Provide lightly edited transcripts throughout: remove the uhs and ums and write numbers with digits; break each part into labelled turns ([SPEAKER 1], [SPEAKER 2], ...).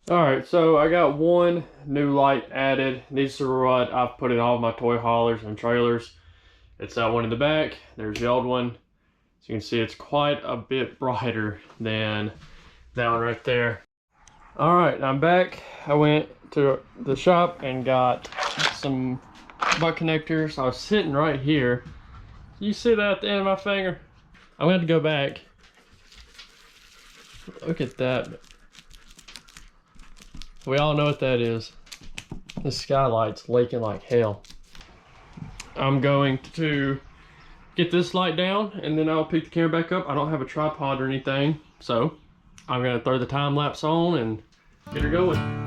[SPEAKER 1] Alright, so I got one new light added. These are what I've put in all of my toy haulers and trailers. It's that one in the back. There's the old one. So you can see it's quite a bit brighter than that one right there. Alright, I'm back. I went to the shop and got some butt connectors. I was sitting right here. You see that at the end of my finger? I'm gonna have to go back. Look at that. We all know what that is. The skylight's leaking like hell. I'm going to get this light down and then I'll pick the camera back up. I don't have a tripod or anything, so I'm gonna throw the time lapse on and get her going.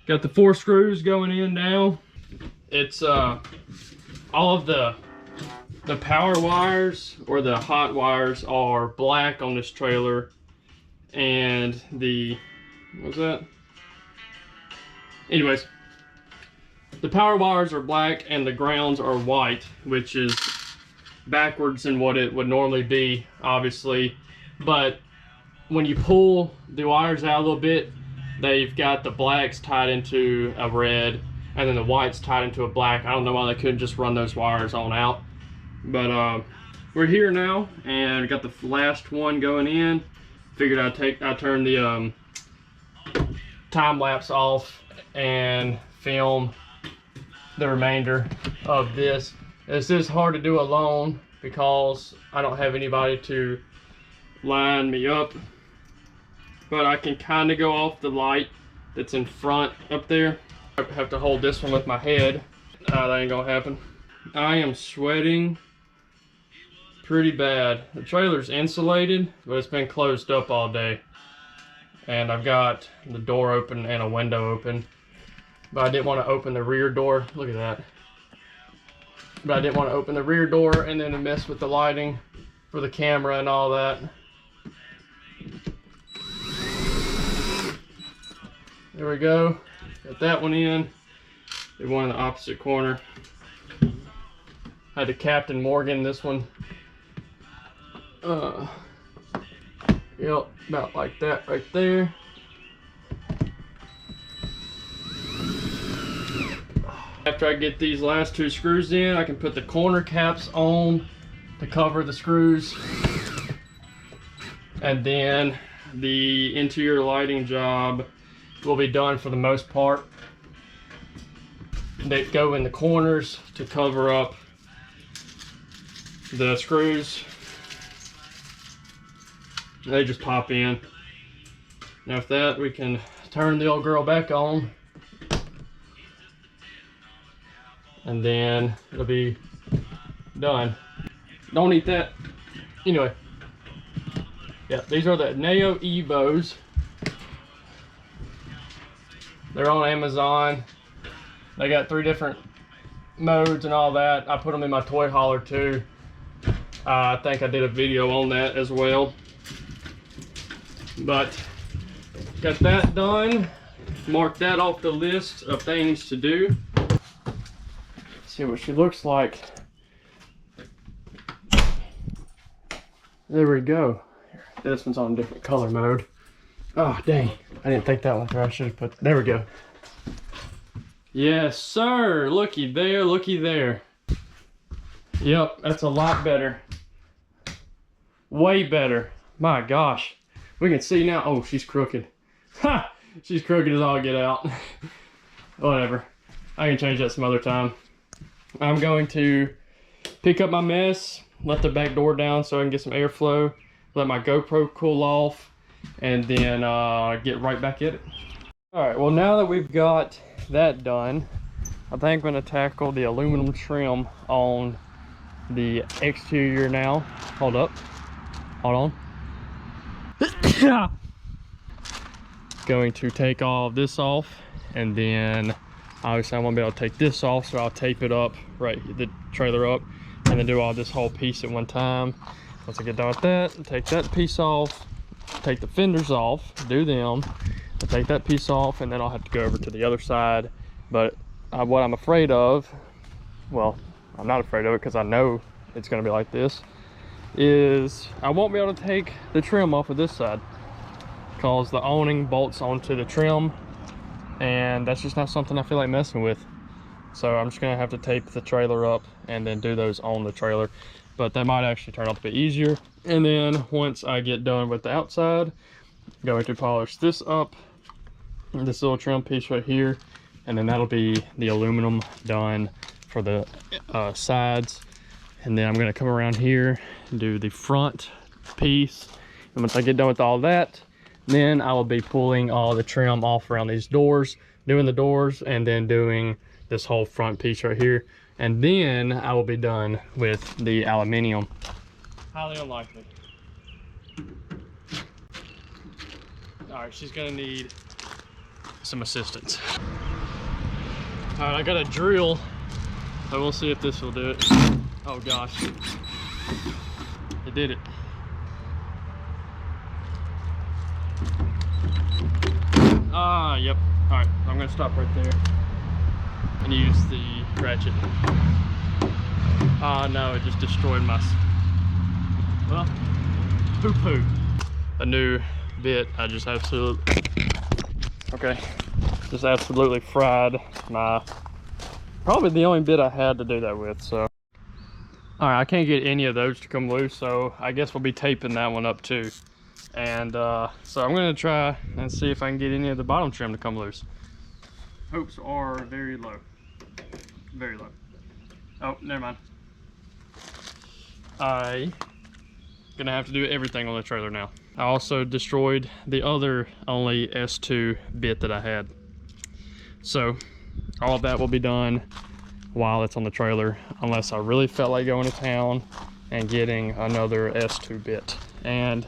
[SPEAKER 1] Got the 4 screws going in now. It's all of the power wires or the hot wires are black on this trailer, and the what's that? Anyways, the power wires are black and the grounds are white, which is backwards than what it would normally be, obviously. But when you pull the wires out a little bit, they've got the blacks tied into a red and then the whites tied into a black. I don't know why they couldn't just run those wires on out. But we're here now and we got the last one going in. Figured I'd turn the time lapse off and film the remainder of this. This is hard to do alone because I don't have anybody to line me up. But I can kind of go off the light that's in front up there. I have to hold this one with my head. That ain't gonna happen. I am sweating pretty bad. The trailer's insulated, but it's been closed up all day. And I've got the door open and a window open. But I didn't want to open the rear door. Look at that. But I didn't want to open the rear door and then mess with the lighting for the camera and all that. There we go. Got that one in. Did one in the opposite corner. Had to Captain Morgan this one. Yep, about like that right there. After I get these last 2 screws in, I can put the corner caps on to cover the screws. And then the interior lighting job will be done for the most part. They go in the corners to cover up the screws. They just pop in. Now with that, we can turn the old girl back on. And then it'll be done. Don't eat that. Anyway. Yeah, these are the Neo Evos. They're on Amazon. They got 3 different modes and all that. I put them in my toy hauler too. I think I did a video on that as well. But got that done. Mark that off the list of things to do. See what she looks like. There we go. This one's on a different color mode. Oh, dang. I didn't think that one through. I should have put, there we go. Yes, sir. Looky there, looky there. Yep, that's a lot better. Way better. My gosh. We can see now. Oh, she's crooked. Ha! She's crooked as all get out. Whatever. I can change that some other time. I'm going to pick up my mess, let the back door down so I can get some airflow, let my GoPro cool off, and then get right back at it. All right, well, now that we've got that done, I think I'm gonna tackle the aluminum trim on the exterior now. Hold up, hold on. Going to take all of this off, and then obviously I won't be able to take this off, so I'll tape it up, right, the trailer up, and then do all this whole piece at one time. Once I get done with that, take that piece off, take the fenders off, do them, I'll take that piece off, and then I'll have to go over to the other side. But what I'm afraid of, well, I'm not afraid of it because I know it's going to be like this, is I won't be able to take the trim off of this side because the awning bolts onto the trim, and that's just not something I feel like messing with. So I'm just gonna have to tape the trailer up and then do those on the trailer, but that might actually turn out to be easier. And then once I get done with the outside, I'm going to polish this up, this little trim piece right here, and then that'll be the aluminum done for the sides. And then I'm gonna come around here and do the front piece, and once I get done with all that, then I will be pulling all the trim off around these doors, doing the doors, and then doing this whole front piece right here. And then I will be done with the aluminum. Highly unlikely. All right, she's gonna need some assistance. All right, I got a drill, so we'll see if this will do it. Oh gosh, it did it. Yep. All right, I'm gonna stop right there and use the ratchet. No, it just destroyed my, well, poo-poo. A new bit, I just absolutely, okay, just absolutely fried my, probably the only bit I had to do that with, so. All right, I can't get any of those to come loose, so I guess we'll be taping that one up too. And so I'm gonna try and see if I can get any of the bottom trim to come loose. Hopes are very low, very low. Oh, never mind. I'm gonna have to do everything on the trailer now. I also destroyed the other only S2 bit that I had. So all of that will be done while it's on the trailer, unless I really felt like going to town and getting another S2 bit. And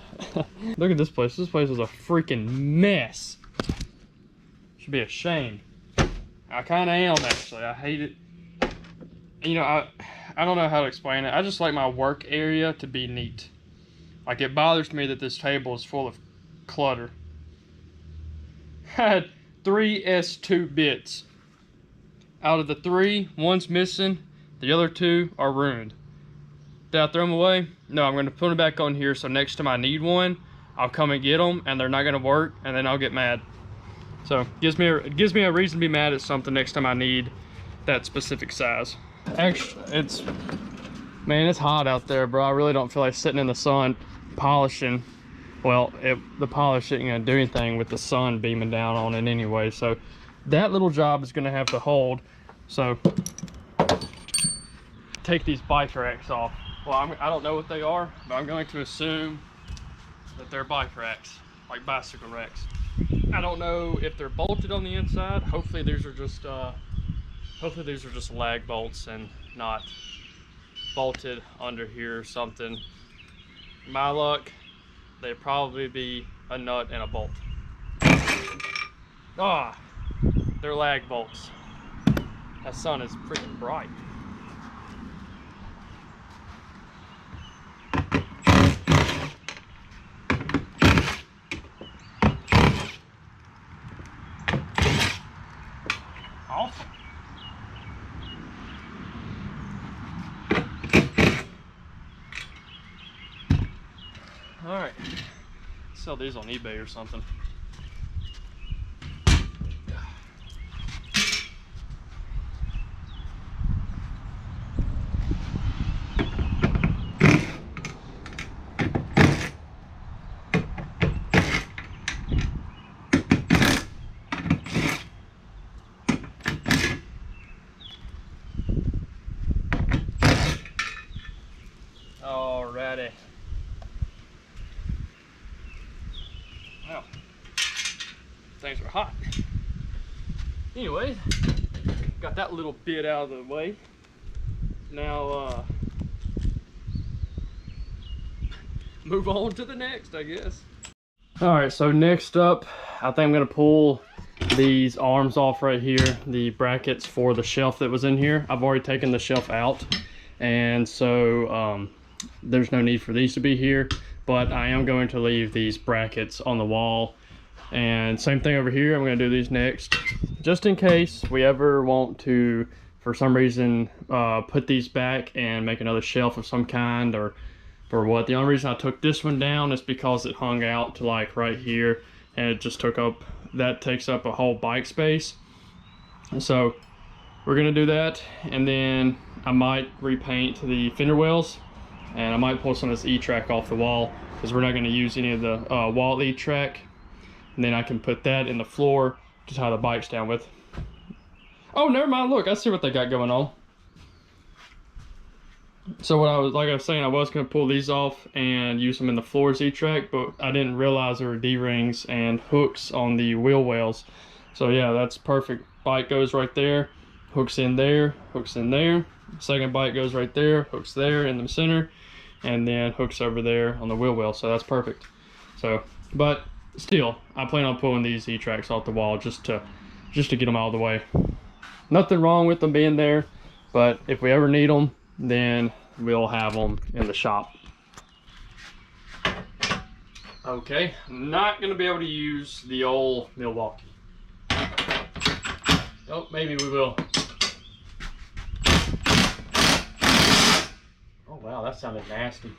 [SPEAKER 1] look at this place. This place is a freaking mess. Should be ashamed. I kind of am, actually. I hate it. You know, I don't know how to explain it. I just like my work area to be neat. Like, it bothers me that this table is full of clutter. I had 3 S2 bits. Out of the 3, one's missing. The other 2 are ruined. Did I throw them away? No, I'm going to put them back on here, so next time I need one, I'll come and get them, and they're not going to work, and then I'll get mad. So it gives me a reason to be mad at something next time I need that specific size. Actually, man, it's hot out there, bro. I really don't feel like sitting in the sun polishing. Well, the polish isn't going to do anything with the sun beaming down on it anyway, so that little job is going to have to hold. So take these bike racks off. Well, I don't know what they are, but I'm going to assume that they're bike racks, like bicycle racks. I don't know if they're bolted on the inside. Hopefully these are just lag bolts and not bolted under here or something. My luck, they'd probably be a nut and a bolt. Ah, they're lag bolts. That sun is freaking bright. Awesome. All right, sell these on eBay or something. things are hot. Anyway, got that little bit out of the way. Now, move on to the next, I guess. All right, so next up, I think I'm gonna pull these arms off right here, the brackets for the shelf that was in here. I've already taken the shelf out, and so there's no need for these to be here, but I am going to leave these brackets on the wall. And same thing over here, I'm gonna do these next, just in case we ever want to, for some reason, put these back and make another shelf of some kind, or for what. The only reason I took this one down is because it hung out to like right here, and it just took up, that takes up a whole bike space. And so we're gonna do that, and then I might repaint the fender wells, and I might pull some of this E-track off the wall, because we're not gonna use any of the wall E-track. And then I can put that in the floor to tie the bikes down with. Oh, never mind, look, I see what they got going on. So what I was saying, I was gonna pull these off and use them in the floors E-track, but I didn't realize there were D-rings and hooks on the wheel wells. So yeah, that's perfect. Bike goes right there, hooks in there, hooks in there. Second bike goes right there, hooks there in the center, and then hooks over there on the wheel well. So that's perfect. So, but still, I plan on pulling these E-tracks off the wall just to get them out of the way. Nothing wrong with them being there, but if we ever need them, then we'll have them in the shop. Okay, I'm not gonna be able to use the old Milwaukee. Oh, maybe we will. Oh wow, that sounded nasty.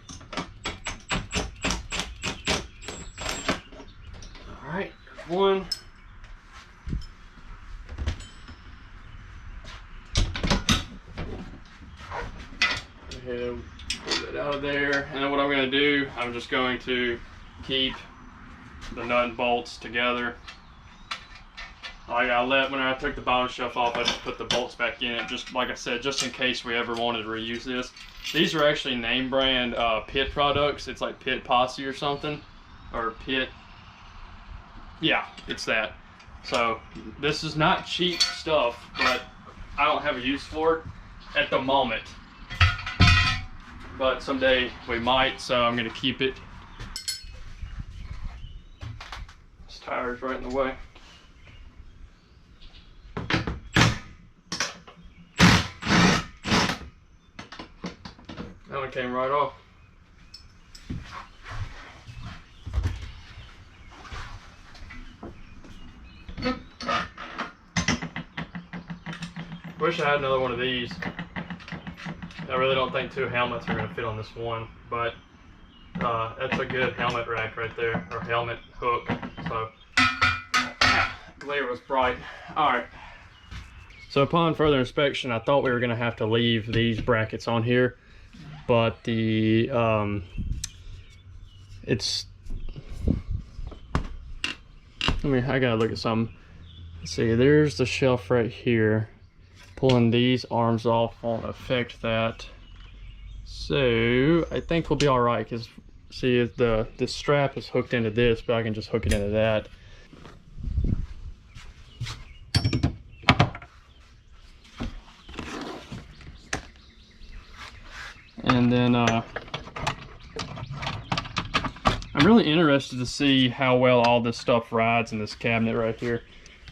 [SPEAKER 1] All right, one. Go ahead and pull it out of there. And then what I'm going to do, I'm just going to keep the nut and bolts together. Like when I took the bottom shelf off, I just put the bolts back in it, just like I said, just in case we ever wanted to reuse this. These are actually name brand Pit products. It's like Pit Posse or something, or Pit. Yeah, it's that. So this is not cheap stuff, but I don't have a use for it at the moment. But someday we might, so I'm gonna keep it. This tire's right in the way. That one came right off. Wish I had another one of these. I really don't think 2 helmets are going to fit on this one, but that's a good helmet rack right there, or helmet hook. So, glare was bright. Alright. So upon further inspection, I thought we were going to have to leave these brackets on here, but the, I gotta look at something. Let's see, there's the shelf right here. Pulling these arms off won't affect that. So I think we'll be all right, because see, if the strap is hooked into this, but I can just hook it into that. And then I'm really interested to see how well all this stuff rides in this cabinet right here.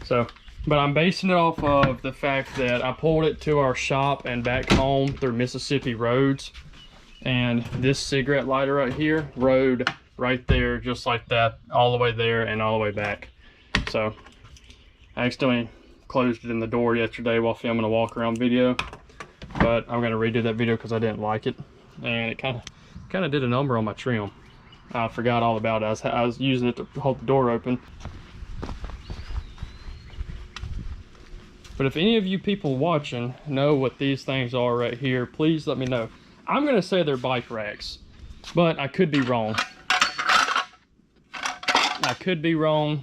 [SPEAKER 1] So, but I'm basing it off of the fact that I pulled it to our shop and back home through Mississippi roads, and this cigarette lighter right here rode right there just like that, all the way there and all the way back. So I accidentally closed it in the door yesterday while filming a walk around video, but I'm going to redo that video because I didn't like it, and it kind of did a number on my trim. I forgot all about it. I was using it to hold the door open. But if any of you people watching know what these things are right here, please let me know. I'm going to say they're bike racks, but I could be wrong. I could be wrong.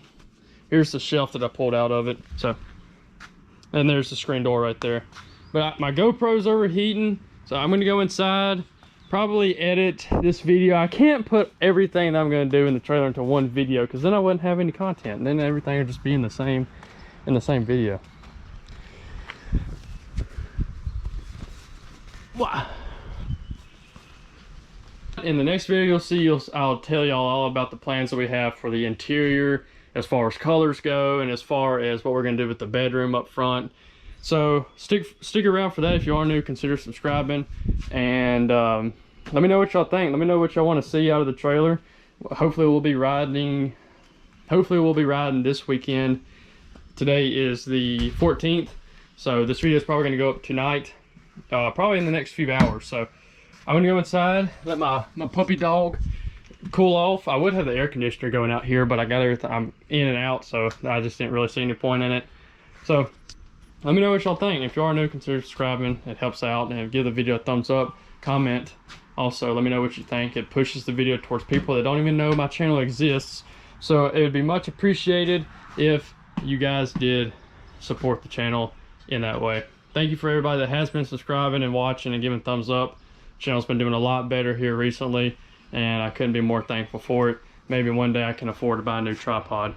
[SPEAKER 1] Here's the shelf that I pulled out of it. So, and there's the screen door right there. But my GoPro's overheating, so I'm going to go inside probably edit this video. I can't put everything that I'm going to do in the trailer into one video, because then I wouldn't have any content, and then everything would just be in the same video. Wow. In the next video you'll see, I'll tell y'all all about the plans that we have for the interior as far as colors go, and as far as what we're going to do with the bedroom up front. So stick around for that. If you are new, consider subscribing, and let me know what y'all think. Let me know what y'all want to see out of the trailer. Hopefully we'll be riding this weekend. Today is the 14th, so this video is probably going to go up tonight, probably in the next few hours. So I'm gonna go inside, let my puppy dog cool off. I would have the air conditioner going out here, but I got everything, I'm in and out, so I just didn't really see any point in it. So let me know what y'all think. If you are new, consider subscribing. It helps out, and give the video a thumbs up. Comment also, let me know what you think. It pushes the video towards people that don't even know my channel exists, so it would be much appreciated if you guys did support the channel in that way. Thank you for everybody that has been subscribing and watching and giving thumbs up. Channel's been doing a lot better here recently, and I couldn't be more thankful for it. Maybe one day I can afford to buy a new tripod.